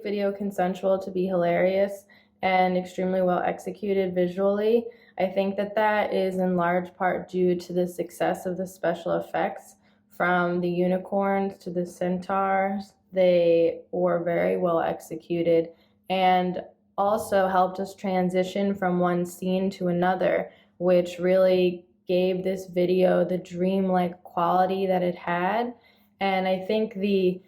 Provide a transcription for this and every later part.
video Consensual to be hilarious and extremely well executed visually. I think that that is in large part due to the success of the special effects, from the unicorns to the centaurs. They were very well executed and also helped us transition from one scene to another, which really gave this video the dreamlike quality that it had. And I think the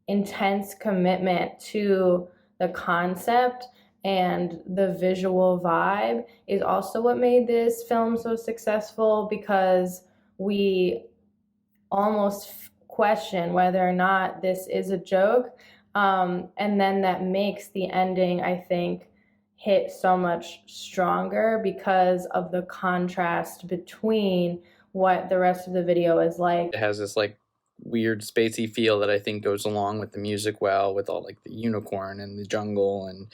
intense commitment to the concept and the visual vibe is also what made this film so successful, because we almost question whether or not this is a joke. And then that makes the ending, I think, hit so much stronger because of the contrast between what the rest of the video is like. It has this like weird spacey feel that I think goes along with the music well, with all like the unicorn and the jungle and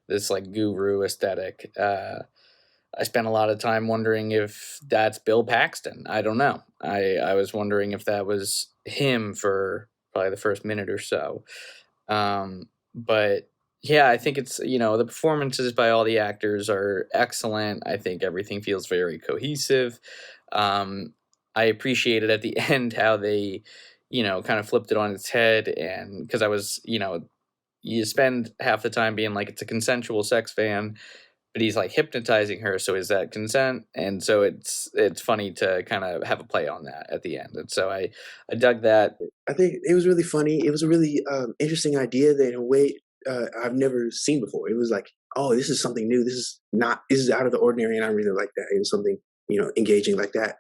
this like guru aesthetic. I spent a lot of time wondering if that's Bill Paxton. I don't know. I was wondering if that was him for probably the first minute or so. But yeah, I think it's, the performances by all the actors are excellent. I think everything feels very cohesive. I appreciated at the end how they, kind of flipped it on its head. And because I was, you spend half the time being like, it's a consensual sex fan, but he's like hypnotizing her. So is that consent? And so it's funny to kind of have a play on that at the end. And so I dug that. I think it was really funny. It was a really interesting idea that in a way I've never seen before. It was like, oh, this is something new. This is out of the ordinary, and I really like that. It was something engaging like that.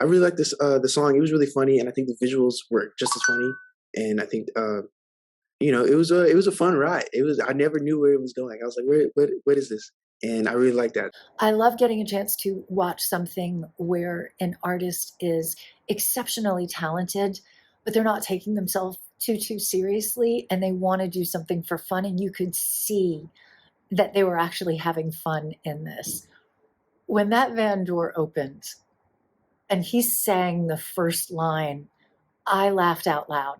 I really like this the song. It was really funny, and I think the visuals were just as funny. And I think it was a fun ride. I never knew where it was going. I was like, what is this? And I really like that. I love getting a chance to watch something where an artist is exceptionally talented, but they're not taking themselves too seriously, and they want to do something for fun, and you could see that they were actually having fun in this. When that van door opened and he sang the first line, I laughed out loud.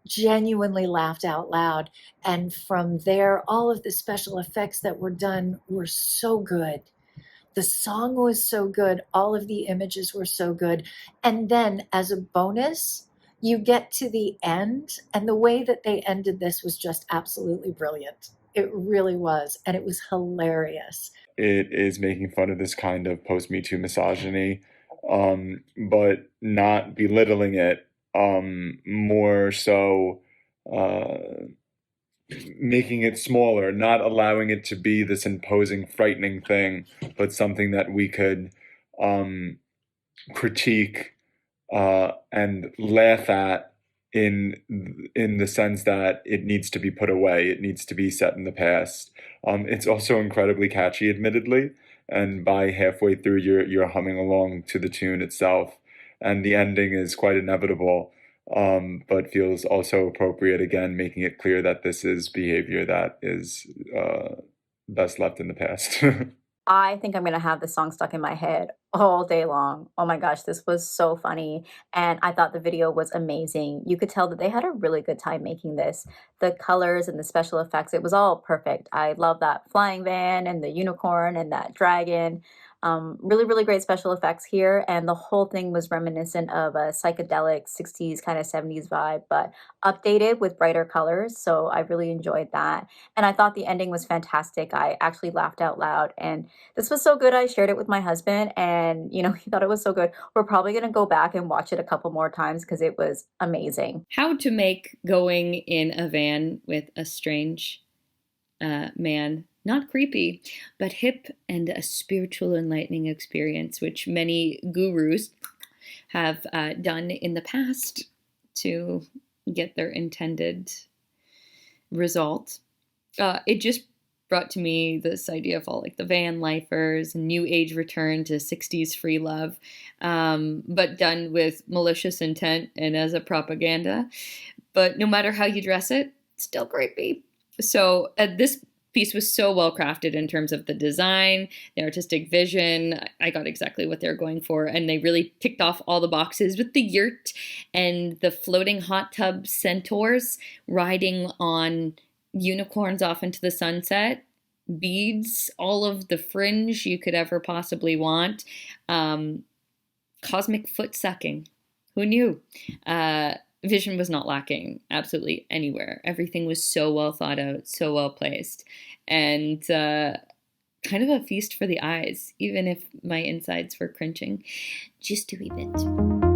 Genuinely laughed out loud. And from there, all of the special effects that were done were so good. The song was so good. All of the images were so good. And then as a bonus, you get to the end, and the way that they ended this was just absolutely brilliant. It really was. And it was hilarious. It is making fun of this kind of post-Me Too misogyny, but not belittling it. More so making it smaller, not allowing it to be this imposing, frightening thing, but something that we could critique and laugh at in the sense that it needs to be put away. It needs to be set in the past. It's also incredibly catchy, admittedly, and by halfway through, you're humming along to the tune itself. And the ending is quite inevitable, but feels also appropriate, again, making it clear that this is behavior that is best left in the past. I think I'm gonna have this song stuck in my head all day long. Oh my gosh, this was so funny. And I thought the video was amazing. You could tell that they had a really good time making this. The colors and the special effects, it was all perfect. I love that flying van and the unicorn and that dragon. Really, really great special effects here. And the whole thing was reminiscent of a psychedelic 60s kind of 70s vibe, but updated with brighter colors. So I really enjoyed that. And I thought the ending was fantastic. I actually laughed out loud. And this was so good. I shared it with my husband, and, he thought it was so good. We're probably going to go back and watch it a couple more times because it was amazing. How to make going in a van with a strange man not creepy, but hip and a spiritual enlightening experience, which many gurus have done in the past to get their intended result. It just brought to me this idea of all like the van lifers, new age return to 60s free love, but done with malicious intent and as a propaganda. But no matter how you dress it, it's still creepy. So this piece was so well crafted in terms of the design, the artistic vision. I got exactly what they're going for, and they really ticked off all the boxes with the yurt and the floating hot tub centaurs riding on unicorns off into the sunset, beads, all of the fringe you could ever possibly want, cosmic foot sucking. Who knew? Vision was not lacking absolutely anywhere. Everything was so well thought out, so well placed, and kind of a feast for the eyes, even if my insides were cringing just a wee bit.